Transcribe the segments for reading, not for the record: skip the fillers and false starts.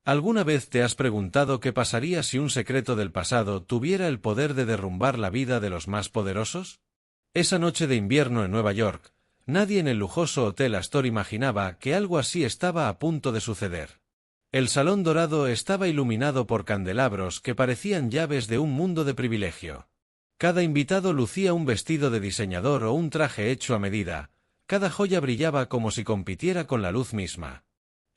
¿Alguna vez te has preguntado qué pasaría si un secreto del pasado tuviera el poder de derrumbar la vida de los más poderosos? Esa noche de invierno en Nueva York, nadie en el lujoso Hotel Astor imaginaba que algo así estaba a punto de suceder. El salón dorado estaba iluminado por candelabros que parecían llaves de un mundo de privilegio. Cada invitado lucía un vestido de diseñador o un traje hecho a medida, cada joya brillaba como si compitiera con la luz misma.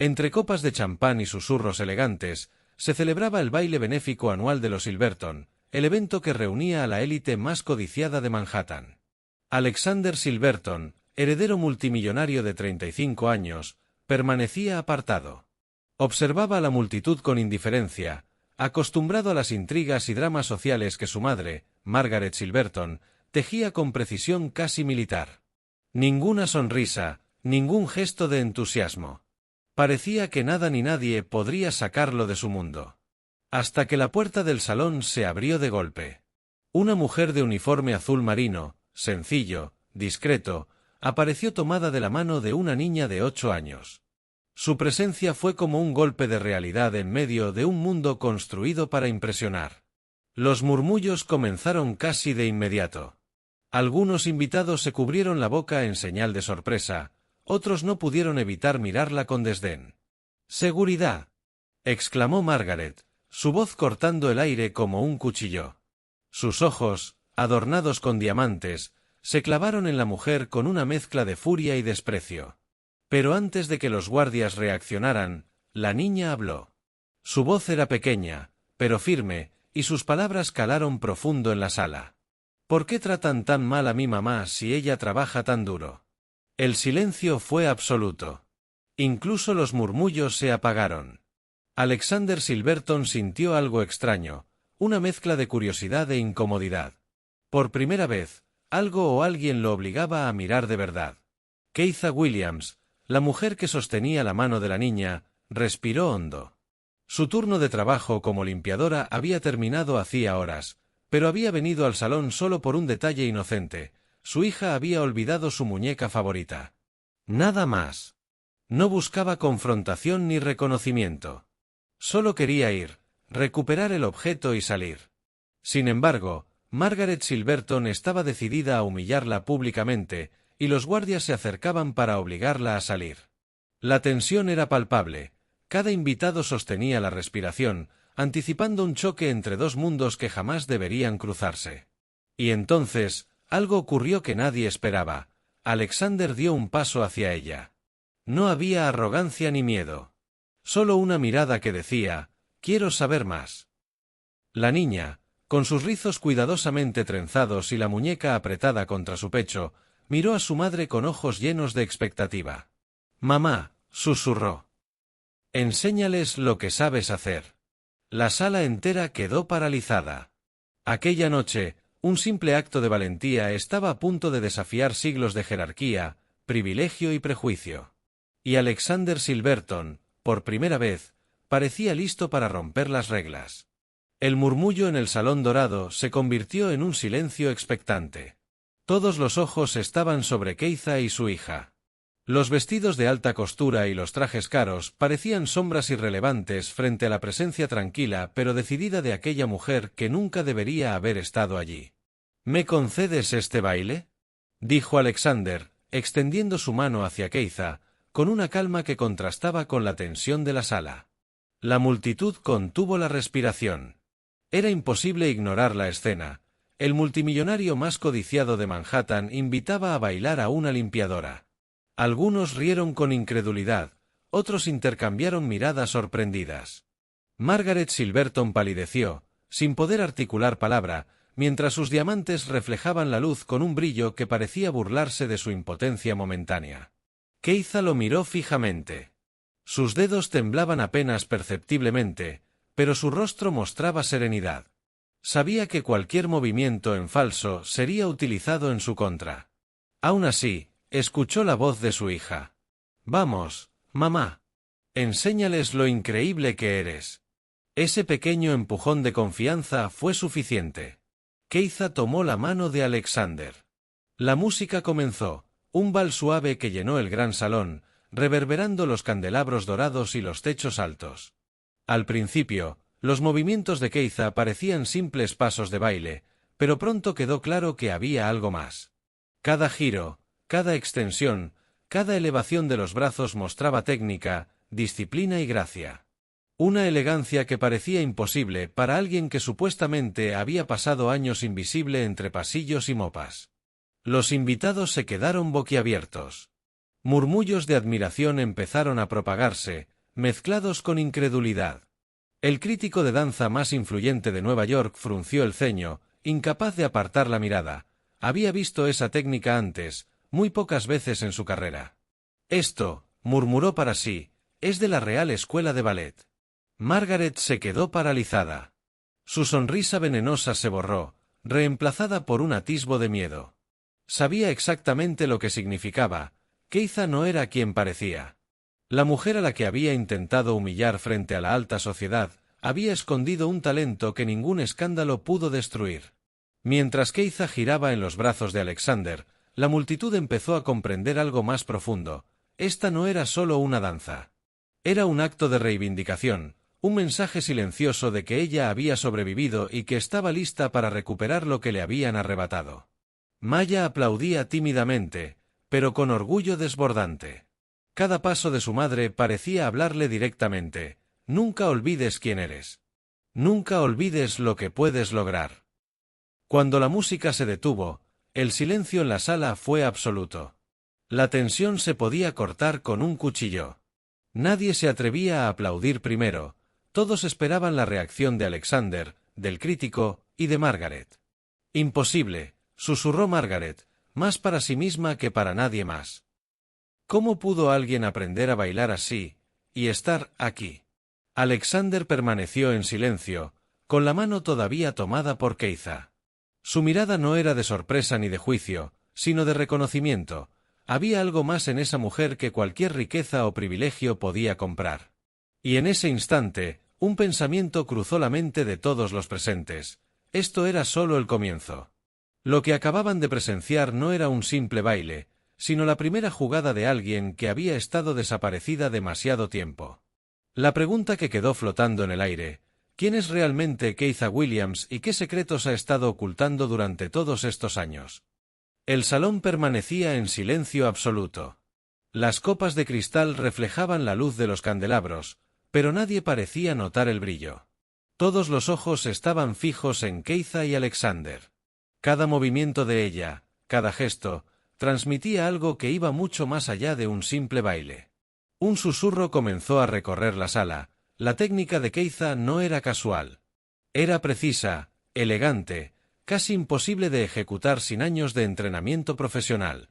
Entre copas de champán y susurros elegantes, se celebraba el baile benéfico anual de los Silverton, el evento que reunía a la élite más codiciada de Manhattan. Alexander Silverton, heredero multimillonario de 35 años, permanecía apartado. Observaba a la multitud con indiferencia, acostumbrado a las intrigas y dramas sociales que su madre, Margaret Silverton, tejía con precisión casi militar. Ninguna sonrisa, ningún gesto de entusiasmo. Parecía que nada ni nadie podría sacarlo de su mundo. Hasta que la puerta del salón se abrió de golpe. Una mujer de uniforme azul marino, sencillo, discreto, apareció tomada de la mano de una niña de 8 años. Su presencia fue como un golpe de realidad en medio de un mundo construido para impresionar. Los murmullos comenzaron casi de inmediato. Algunos invitados se cubrieron la boca en señal de sorpresa, otros no pudieron evitar mirarla con desdén. «¡Seguridad!», exclamó Margaret, su voz cortando el aire como un cuchillo. Sus ojos, adornados con diamantes, se clavaron en la mujer con una mezcla de furia y desprecio. Pero antes de que los guardias reaccionaran, la niña habló. Su voz era pequeña, pero firme, y sus palabras calaron profundo en la sala. «¿Por qué tratan tan mal a mi mamá si ella trabaja tan duro?». El silencio fue absoluto. Incluso los murmullos se apagaron. Alexander Silverton sintió algo extraño, una mezcla de curiosidad e incomodidad. Por primera vez, algo o alguien lo obligaba a mirar de verdad. Keitha Williams, la mujer que sostenía la mano de la niña, respiró hondo. Su turno de trabajo como limpiadora había terminado hacía horas, pero había venido al salón solo por un detalle inocente. Su hija había olvidado su muñeca favorita. Nada más. No buscaba confrontación ni reconocimiento. Solo quería ir, recuperar el objeto y salir. Sin embargo, Margaret Silverton estaba decidida a humillarla públicamente, y los guardias se acercaban para obligarla a salir. La tensión era palpable. Cada invitado sostenía la respiración, anticipando un choque entre dos mundos que jamás deberían cruzarse. Y entonces, algo ocurrió que nadie esperaba. Alexander dio un paso hacia ella. No había arrogancia ni miedo. Solo una mirada que decía, «Quiero saber más». La niña, con sus rizos cuidadosamente trenzados y la muñeca apretada contra su pecho, miró a su madre con ojos llenos de expectativa. «Mamá», susurró. «Enséñales lo que sabes hacer». La sala entera quedó paralizada. Aquella noche, un simple acto de valentía estaba a punto de desafiar siglos de jerarquía, privilegio y prejuicio. Y Alexander Silverton, por primera vez, parecía listo para romper las reglas. El murmullo en el salón dorado se convirtió en un silencio expectante. Todos los ojos estaban sobre Keitha y su hija. Los vestidos de alta costura y los trajes caros parecían sombras irrelevantes frente a la presencia tranquila pero decidida de aquella mujer que nunca debería haber estado allí. «¿Me concedes este baile?», dijo Alexander, extendiendo su mano hacia Keitha, con una calma que contrastaba con la tensión de la sala. La multitud contuvo la respiración. Era imposible ignorar la escena. El multimillonario más codiciado de Manhattan invitaba a bailar a una limpiadora. Algunos rieron con incredulidad, otros intercambiaron miradas sorprendidas. Margaret Silverton palideció, sin poder articular palabra, mientras sus diamantes reflejaban la luz con un brillo que parecía burlarse de su impotencia momentánea. Keitha lo miró fijamente. Sus dedos temblaban apenas perceptiblemente, pero su rostro mostraba serenidad. Sabía que cualquier movimiento en falso sería utilizado en su contra. Aún así, escuchó la voz de su hija. «Vamos, mamá. Enséñales lo increíble que eres». Ese pequeño empujón de confianza fue suficiente. Keitha tomó la mano de Alexander. La música comenzó, un vals suave que llenó el gran salón, reverberando los candelabros dorados y los techos altos. Al principio, los movimientos de Keiza parecían simples pasos de baile, pero pronto quedó claro que había algo más. Cada giro, cada extensión, cada elevación de los brazos mostraba técnica, disciplina y gracia. Una elegancia que parecía imposible para alguien que supuestamente había pasado años invisible entre pasillos y mopas. Los invitados se quedaron boquiabiertos. Murmullos de admiración empezaron a propagarse, mezclados con incredulidad. El crítico de danza más influyente de Nueva York frunció el ceño, incapaz de apartar la mirada. Había visto esa técnica antes, muy pocas veces en su carrera. Esto, murmuró para sí, es de la Real Escuela de Ballet. Margaret se quedó paralizada. Su sonrisa venenosa se borró, reemplazada por un atisbo de miedo. Sabía exactamente lo que significaba. Keiza no era quien parecía. La mujer a la que había intentado humillar frente a la alta sociedad había escondido un talento que ningún escándalo pudo destruir. Mientras Keiza giraba en los brazos de Alexander, la multitud empezó a comprender algo más profundo. Esta no era solo una danza. Era un acto de reivindicación, un mensaje silencioso de que ella había sobrevivido y que estaba lista para recuperar lo que le habían arrebatado. Maya aplaudía tímidamente, pero con orgullo desbordante. Cada paso de su madre parecía hablarle directamente. Nunca olvides quién eres. Nunca olvides lo que puedes lograr. Cuando la música se detuvo, el silencio en la sala fue absoluto. La tensión se podía cortar con un cuchillo. Nadie se atrevía a aplaudir primero. Todos esperaban la reacción de Alexander, del crítico, y de Margaret. Imposible, susurró Margaret, más para sí misma que para nadie más. ¿Cómo pudo alguien aprender a bailar así, y estar aquí? Alexander permaneció en silencio, con la mano todavía tomada por Keiza. Su mirada no era de sorpresa ni de juicio, sino de reconocimiento. Había algo más en esa mujer que cualquier riqueza o privilegio podía comprar. Y en ese instante, un pensamiento cruzó la mente de todos los presentes. Esto era solo el comienzo. Lo que acababan de presenciar no era un simple baile, sino la primera jugada de alguien que había estado desaparecida demasiado tiempo. La pregunta que quedó flotando en el aire: ¿quién es realmente Keiza Williams y qué secretos ha estado ocultando durante todos estos años? El salón permanecía en silencio absoluto. Las copas de cristal reflejaban la luz de los candelabros, pero nadie parecía notar el brillo. Todos los ojos estaban fijos en Keiza y Alexander. Cada movimiento de ella, cada gesto, transmitía algo que iba mucho más allá de un simple baile. Un susurro comenzó a recorrer la sala. La técnica de Keiza no era casual. Era precisa, elegante, casi imposible de ejecutar sin años de entrenamiento profesional.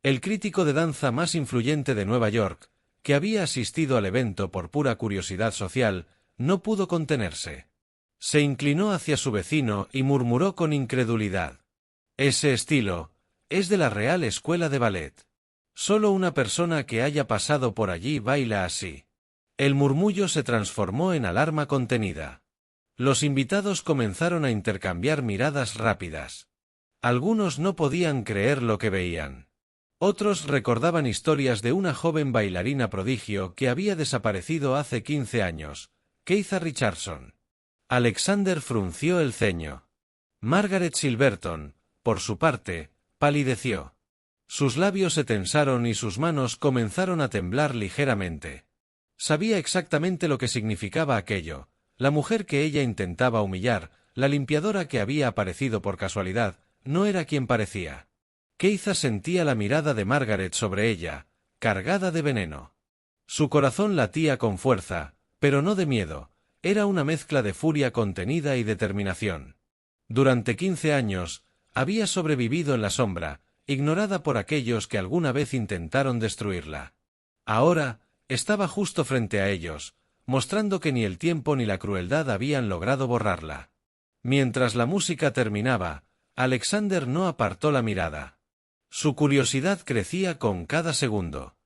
El crítico de danza más influyente de Nueva York, que había asistido al evento por pura curiosidad social, no pudo contenerse. Se inclinó hacia su vecino y murmuró con incredulidad: «Ese estilo es de la Real Escuela de Ballet. Solo una persona que haya pasado por allí baila así». El murmullo se transformó en alarma contenida. Los invitados comenzaron a intercambiar miradas rápidas. Algunos no podían creer lo que veían. Otros recordaban historias de una joven bailarina prodigio que había desaparecido hace 15 años, Keiza Richardson. Alexander frunció el ceño. Margaret Silverton, por su parte, palideció. Sus labios se tensaron y sus manos comenzaron a temblar ligeramente. Sabía exactamente lo que significaba aquello. La mujer que ella intentaba humillar, la limpiadora que había aparecido por casualidad, no era quien parecía. Keiza sentía la mirada de Margaret sobre ella, cargada de veneno. Su corazón latía con fuerza, pero no de miedo. Era una mezcla de furia contenida y determinación. Durante 15 años, había sobrevivido en la sombra, ignorada por aquellos que alguna vez intentaron destruirla. Ahora, estaba justo frente a ellos, mostrando que ni el tiempo ni la crueldad habían logrado borrarla. Mientras la música terminaba, Alexander no apartó la mirada. Su curiosidad crecía con cada segundo.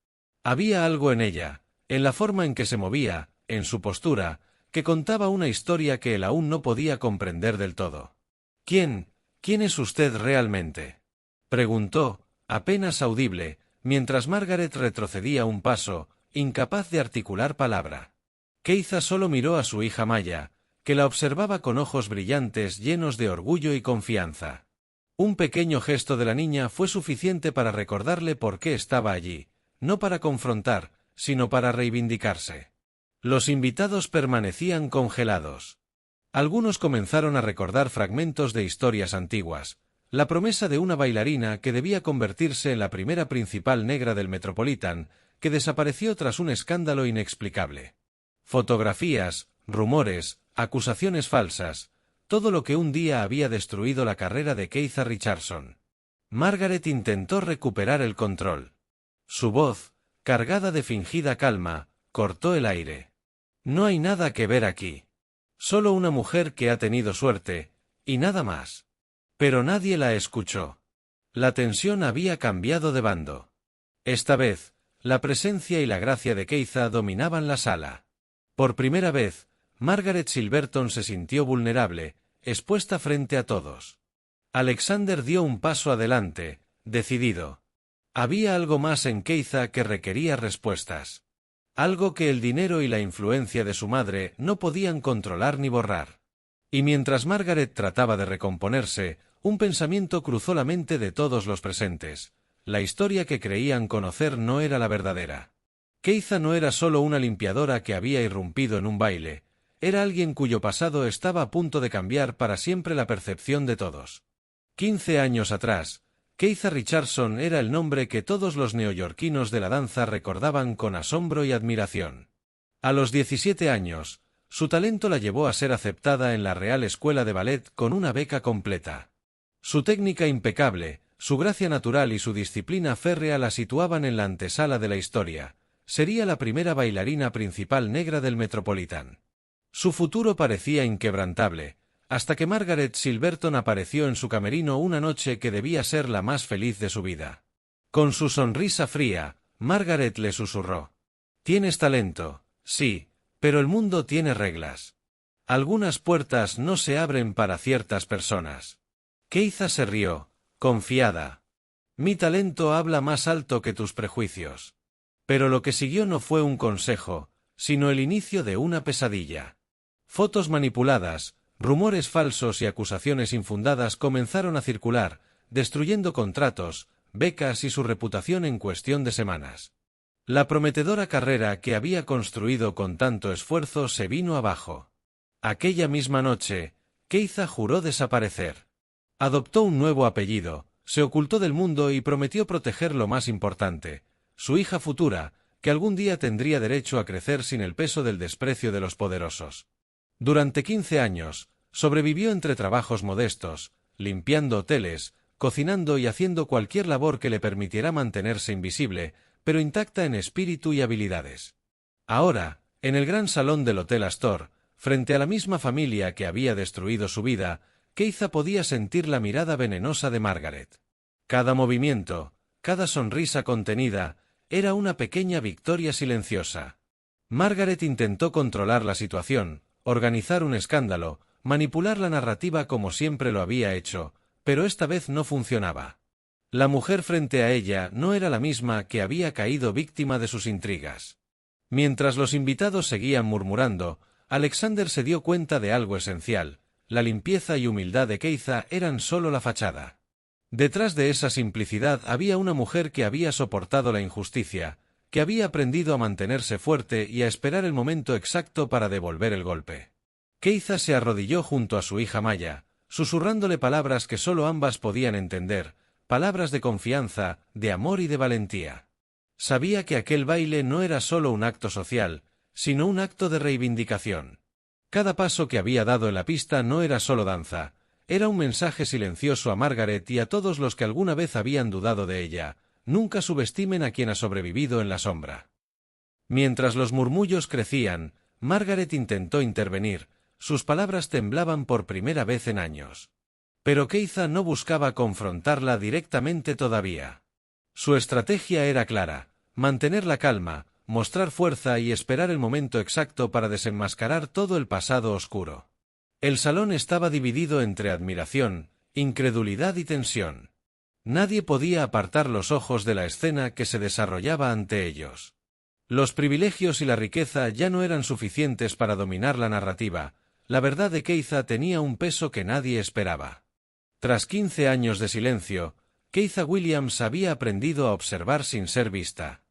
Había algo en ella, en la forma en que se movía, en su postura, que contaba una historia que él aún no podía comprender del todo. ¿Quién es usted realmente?», preguntó, apenas audible, mientras Margaret retrocedía un paso, incapaz de articular palabra. Keitha solo miró a su hija Maya, que la observaba con ojos brillantes llenos de orgullo y confianza. Un pequeño gesto de la niña fue suficiente para recordarle por qué estaba allí, no para confrontar, sino para reivindicarse. Los invitados permanecían congelados. Algunos comenzaron a recordar fragmentos de historias antiguas, la promesa de una bailarina que debía convertirse en la primera principal negra del Metropolitan, que desapareció tras un escándalo inexplicable. Fotografías, rumores, acusaciones falsas, todo lo que un día había destruido la carrera de Keitha Richardson. Margaret intentó recuperar el control. Su voz, cargada de fingida calma, cortó el aire. No hay nada que ver aquí. Solo una mujer que ha tenido suerte, y nada más. Pero nadie la escuchó. La tensión había cambiado de bando. Esta vez, la presencia y la gracia de Keitha dominaban la sala. Por primera vez, Margaret Silverton se sintió vulnerable, expuesta frente a todos. Alexander dio un paso adelante, decidido. Había algo más en Keitha que requería respuestas. Algo que el dinero y la influencia de su madre no podían controlar ni borrar. Y mientras Margaret trataba de recomponerse, un pensamiento cruzó la mente de todos los presentes. La historia que creían conocer no era la verdadera. Keitha no era solo una limpiadora que había irrumpido en un baile, era alguien cuyo pasado estaba a punto de cambiar para siempre la percepción de todos. 15 años atrás, Keitha Richardson era el nombre que todos los neoyorquinos de la danza recordaban con asombro y admiración. A los 17 años, su talento la llevó a ser aceptada en la Real Escuela de Ballet con una beca completa. Su técnica impecable, su gracia natural y su disciplina férrea la situaban en la antesala de la historia. Sería la primera bailarina principal negra del Metropolitan. Su futuro parecía inquebrantable, hasta que Margaret Silverton apareció en su camerino una noche que debía ser la más feliz de su vida. Con su sonrisa fría, Margaret le susurró: «Tienes talento, sí, pero el mundo tiene reglas. Algunas puertas no se abren para ciertas personas». Keitha se rió, confiada. «Mi talento habla más alto que tus prejuicios». Pero lo que siguió no fue un consejo, sino el inicio de una pesadilla. Fotos manipuladas, rumores falsos y acusaciones infundadas comenzaron a circular, destruyendo contratos, becas y su reputación en cuestión de semanas. La prometedora carrera que había construido con tanto esfuerzo se vino abajo. Aquella misma noche, Keitha juró desaparecer. Adoptó un nuevo apellido, se ocultó del mundo y prometió proteger lo más importante: su hija futura, que algún día tendría derecho a crecer sin el peso del desprecio de los poderosos. Durante 15 años, sobrevivió entre trabajos modestos, limpiando hoteles, cocinando y haciendo cualquier labor que le permitiera mantenerse invisible, pero intacta en espíritu y habilidades. Ahora, en el gran salón del Hotel Astor, frente a la misma familia que había destruido su vida, Keitha podía sentir la mirada venenosa de Margaret. Cada movimiento, cada sonrisa contenida, era una pequeña victoria silenciosa. Margaret intentó controlar la situación, organizar un escándalo, manipular la narrativa como siempre lo había hecho, pero esta vez no funcionaba. La mujer frente a ella no era la misma que había caído víctima de sus intrigas. Mientras los invitados seguían murmurando, Alexander se dio cuenta de algo esencial: la limpieza y humildad de Keitha eran solo la fachada. Detrás de esa simplicidad había una mujer que había soportado la injusticia, que había aprendido a mantenerse fuerte y a esperar el momento exacto para devolver el golpe. Keitha se arrodilló junto a su hija Maya, susurrándole palabras que solo ambas podían entender, palabras de confianza, de amor y de valentía. Sabía que aquel baile no era solo un acto social, sino un acto de reivindicación. Cada paso que había dado en la pista no era solo danza, era un mensaje silencioso a Margaret y a todos los que alguna vez habían dudado de ella: nunca subestimen a quien ha sobrevivido en la sombra. Mientras los murmullos crecían, Margaret intentó intervenir, sus palabras temblaban por primera vez en años. Pero Keitha no buscaba confrontarla directamente todavía. Su estrategia era clara: mantener la calma, mostrar fuerza y esperar el momento exacto para desenmascarar todo el pasado oscuro. El salón estaba dividido entre admiración, incredulidad y tensión. Nadie podía apartar los ojos de la escena que se desarrollaba ante ellos. Los privilegios y la riqueza ya no eran suficientes para dominar la narrativa. La verdad de Keitha tenía un peso que nadie esperaba. Tras 15 años de silencio, Keitha Williams había aprendido a observar sin ser vista.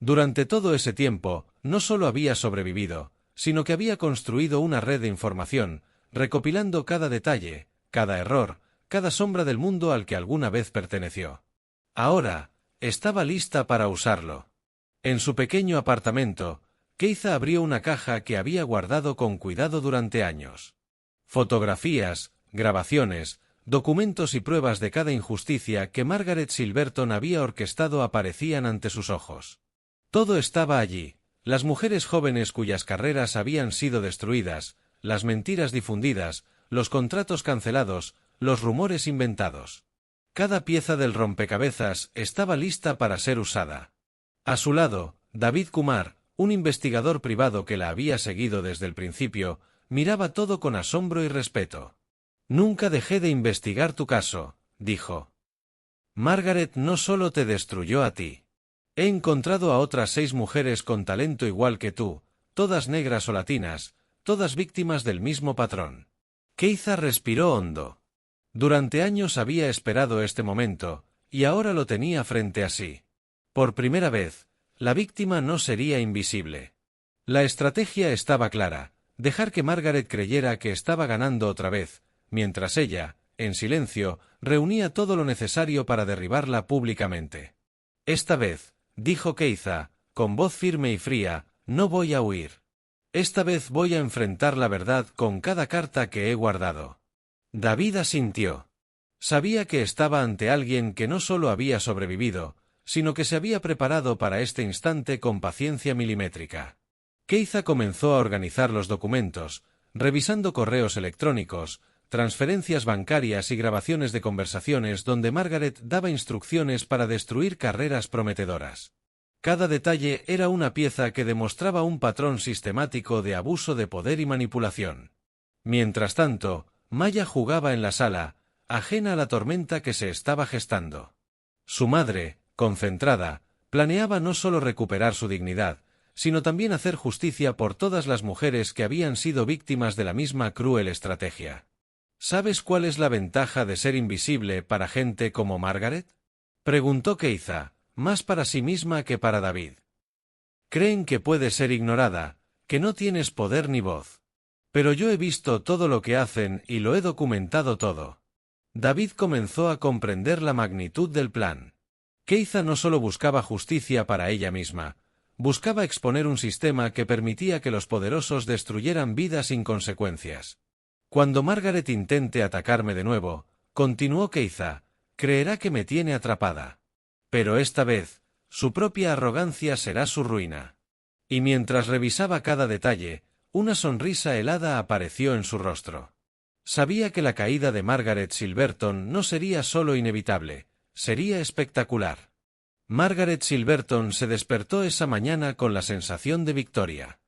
Durante todo ese tiempo, no solo había sobrevivido, sino que había construido una red de información, recopilando cada detalle, cada error, cada sombra del mundo al que alguna vez perteneció. Ahora, estaba lista para usarlo. En su pequeño apartamento, Keitha abrió una caja que había guardado con cuidado durante años. Fotografías, grabaciones, documentos y pruebas de cada injusticia que Margaret Silverton había orquestado aparecían ante sus ojos. Todo estaba allí, las mujeres jóvenes cuyas carreras habían sido destruidas, las mentiras difundidas, los contratos cancelados, los rumores inventados. Cada pieza del rompecabezas estaba lista para ser usada. A su lado, David Kumar, un investigador privado que la había seguido desde el principio, miraba todo con asombro y respeto. «Nunca dejé de investigar tu caso», dijo. «Margaret no solo te destruyó a ti. He encontrado a otras 6 mujeres con talento igual que tú, todas negras o latinas, todas víctimas del mismo patrón». Keitha respiró hondo. Durante años había esperado este momento, y ahora lo tenía frente a sí. Por primera vez, la víctima no sería invisible. La estrategia estaba clara, dejar que Margaret creyera que estaba ganando otra vez, mientras ella, en silencio, reunía todo lo necesario para derribarla públicamente. «Esta vez», dijo Keitha, con voz firme y fría, «no voy a huir. Esta vez voy a enfrentar la verdad con cada carta que he guardado». David asintió. Sabía que estaba ante alguien que no solo había sobrevivido, sino que se había preparado para este instante con paciencia milimétrica. Keitha comenzó a organizar los documentos, revisando correos electrónicos, transferencias bancarias y grabaciones de conversaciones donde Margaret daba instrucciones para destruir carreras prometedoras. Cada detalle era una pieza que demostraba un patrón sistemático de abuso de poder y manipulación. Mientras tanto, Maya jugaba en la sala, ajena a la tormenta que se estaba gestando. Su madre, concentrada, planeaba no solo recuperar su dignidad, sino también hacer justicia por todas las mujeres que habían sido víctimas de la misma cruel estrategia. «¿Sabes cuál es la ventaja de ser invisible para gente como Margaret?», preguntó Keitha, más para sí misma que para David. «Creen que puedes ser ignorada, que no tienes poder ni voz. Pero yo he visto todo lo que hacen y lo he documentado todo». David comenzó a comprender la magnitud del plan. Keitha no solo buscaba justicia para ella misma, buscaba exponer un sistema que permitía que los poderosos destruyeran vidas sin consecuencias. «Cuando Margaret intente atacarme de nuevo», continuó Keitha, «creerá que me tiene atrapada. Pero esta vez, su propia arrogancia será su ruina». Y mientras revisaba cada detalle, una sonrisa helada apareció en su rostro. Sabía que la caída de Margaret Silverton no sería solo inevitable, sería espectacular. Margaret Silverton se despertó esa mañana con la sensación de victoria.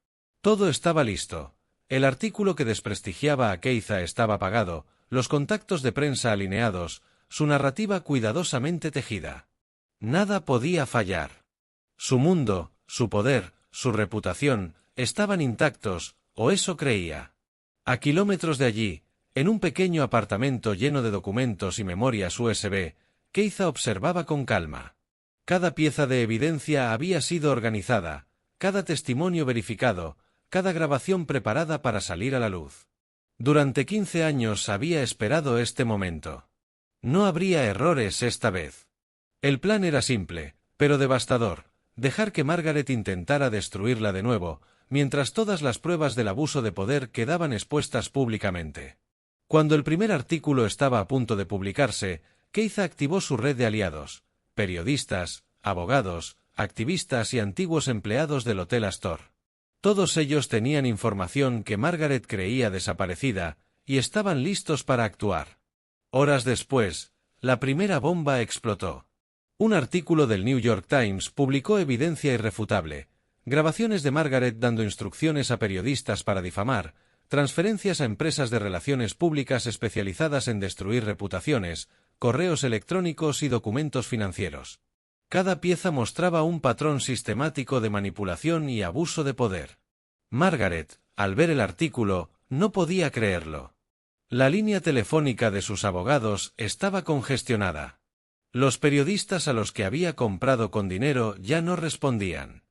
Todo estaba listo. El artículo que desprestigiaba a Keitha estaba pagado, los contactos de prensa alineados, su narrativa cuidadosamente tejida. Nada podía fallar. Su mundo, su poder, su reputación, estaban intactos, o eso creía. A kilómetros de allí, en un pequeño apartamento lleno de documentos y memorias USB, Keitha observaba con calma. Cada pieza de evidencia había sido organizada, cada testimonio verificado, cada grabación preparada para salir a la luz. Durante 15 años había esperado este momento. No habría errores esta vez. El plan era simple, pero devastador: dejar que Margaret intentara destruirla de nuevo, mientras todas las pruebas del abuso de poder quedaban expuestas públicamente. Cuando el primer artículo estaba a punto de publicarse, Keitha activó su red de aliados: periodistas, abogados, activistas y antiguos empleados del Hotel Astor. Todos ellos tenían información que Margaret creía desaparecida, y estaban listos para actuar. Horas después, la primera bomba explotó. Un artículo del New York Times publicó evidencia irrefutable: grabaciones de Margaret dando instrucciones a periodistas para difamar, transferencias a empresas de relaciones públicas especializadas en destruir reputaciones, correos electrónicos y documentos financieros. Cada pieza mostraba un patrón sistemático de manipulación y abuso de poder. Margaret, al ver el artículo, no podía creerlo. La línea telefónica de sus abogados estaba congestionada. Los periodistas a los que había comprado con dinero ya no respondían.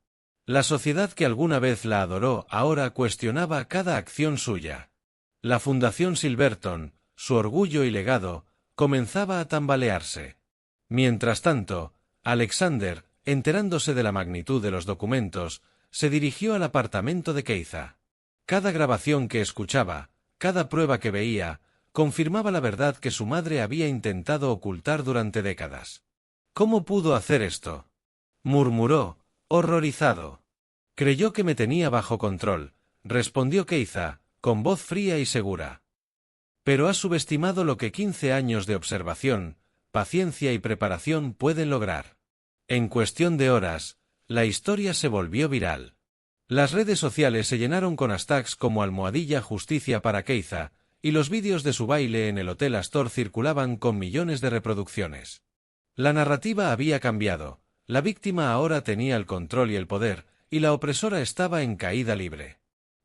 La sociedad que alguna vez la adoró ahora cuestionaba cada acción suya. La Fundación Silverton, su orgullo y legado, comenzaba a tambalearse. Mientras tanto, Alexander, enterándose de la magnitud de los documentos, se dirigió al apartamento de Keiza. Cada grabación que escuchaba, cada prueba que veía, confirmaba la verdad que su madre había intentado ocultar durante décadas. ¿Cómo pudo hacer esto?, murmuró, horrorizado. Creyó que me tenía bajo control, respondió Keiza, con voz fría y segura. Pero ha subestimado lo que 15 años de observación, paciencia y preparación pueden lograr. En cuestión de horas, la historia se volvió viral. Las redes sociales se llenaron con hashtags como #justicia para Keiza, y los vídeos de su baile en el Hotel Astor circulaban con millones de reproducciones. La narrativa había cambiado, la víctima ahora tenía el control y el poder, y la opresora estaba en caída libre.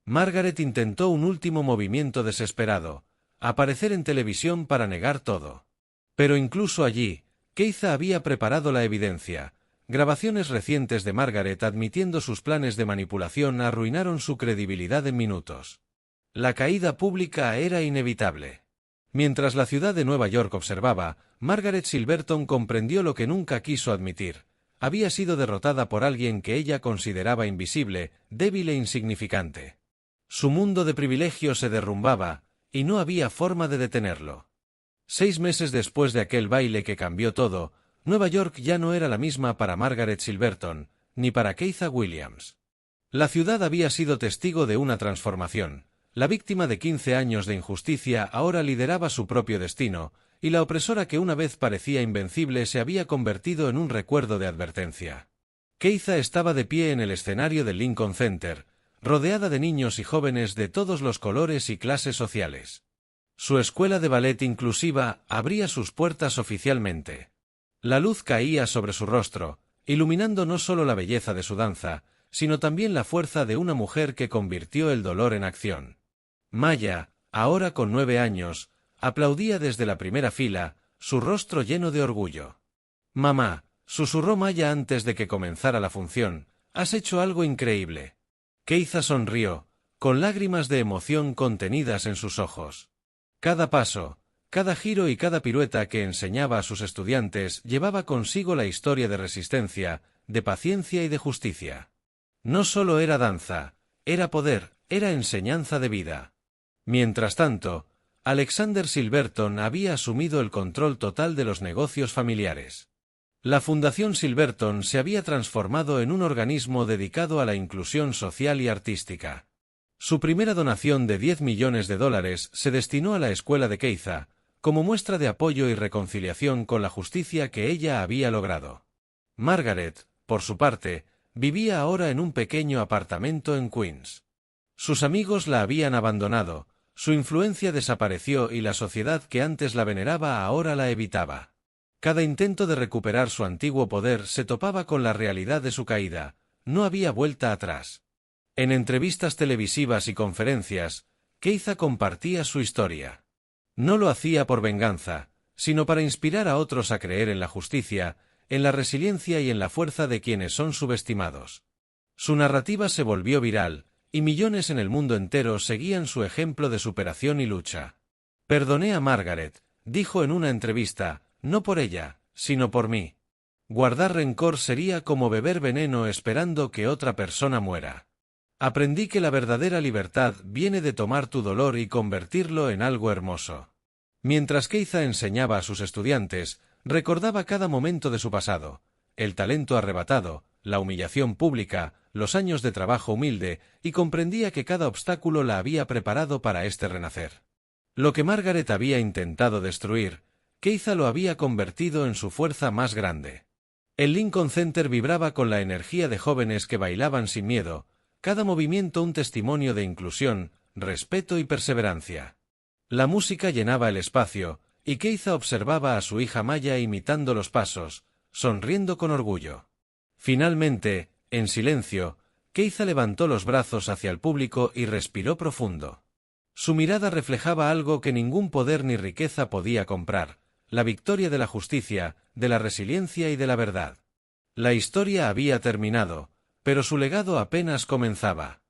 Margaret intentó un último movimiento desesperado, aparecer en televisión para negar todo. Pero incluso allí, Keiza había preparado la evidencia. Grabaciones recientes de Margaret admitiendo sus planes de manipulación arruinaron su credibilidad en minutos. La caída pública era inevitable. Mientras la ciudad de Nueva York observaba, Margaret Silverton comprendió lo que nunca quiso admitir. Había sido derrotada por alguien que ella consideraba invisible, débil e insignificante. Su mundo de privilegio se derrumbaba, y no había forma de detenerlo. 6 meses después de aquel baile que cambió todo, Nueva York ya no era la misma para Margaret Silverton, ni para Keiza Williams. La ciudad había sido testigo de una transformación. La víctima de 15 años de injusticia ahora lideraba su propio destino, y la opresora que una vez parecía invencible se había convertido en un recuerdo de advertencia. Keiza estaba de pie en el escenario del Lincoln Center, rodeada de niños y jóvenes de todos los colores y clases sociales. Su escuela de ballet inclusiva abría sus puertas oficialmente. La luz caía sobre su rostro, iluminando no solo la belleza de su danza, sino también la fuerza de una mujer que convirtió el dolor en acción. Maya, ahora con 9 años, aplaudía desde la primera fila, su rostro lleno de orgullo. «Mamá», susurró Maya antes de que comenzara la función, «has hecho algo increíble». Keiza sonrió, con lágrimas de emoción contenidas en sus ojos. Cada paso, cada giro y cada pirueta que enseñaba a sus estudiantes llevaba consigo la historia de resistencia, de paciencia y de justicia. No solo era danza, era poder, era enseñanza de vida. Mientras tanto, Alexander Silverton había asumido el control total de los negocios familiares. La Fundación Silverton se había transformado en un organismo dedicado a la inclusión social y artística. Su primera donación de $10 millones se destinó a la escuela de Keiza, como muestra de apoyo y reconciliación con la justicia que ella había logrado. Margaret, por su parte, vivía ahora en un pequeño apartamento en Queens. Sus amigos la habían abandonado, su influencia desapareció y la sociedad que antes la veneraba ahora la evitaba. Cada intento de recuperar su antiguo poder se topaba con la realidad de su caída, no había vuelta atrás. En entrevistas televisivas y conferencias, Keiza compartía su historia. No lo hacía por venganza, sino para inspirar a otros a creer en la justicia, en la resiliencia y en la fuerza de quienes son subestimados. Su narrativa se volvió viral, y millones en el mundo entero seguían su ejemplo de superación y lucha. «Perdoné a Margaret», dijo en una entrevista, «no por ella, sino por mí. Guardar rencor sería como beber veneno esperando que otra persona muera. Aprendí que la verdadera libertad viene de tomar tu dolor y convertirlo en algo hermoso». Mientras Keiza enseñaba a sus estudiantes, recordaba cada momento de su pasado, el talento arrebatado, la humillación pública, los años de trabajo humilde, y comprendía que cada obstáculo la había preparado para este renacer. Lo que Margaret había intentado destruir, Keiza lo había convertido en su fuerza más grande. El Lincoln Center vibraba con la energía de jóvenes que bailaban sin miedo, cada movimiento un testimonio de inclusión, respeto y perseverancia. La música llenaba el espacio, y Keiza observaba a su hija Maya imitando los pasos, sonriendo con orgullo. Finalmente, en silencio, Keiza levantó los brazos hacia el público y respiró profundo. Su mirada reflejaba algo que ningún poder ni riqueza podía comprar: la victoria de la justicia, de la resiliencia y de la verdad. La historia había terminado, pero su legado apenas comenzaba.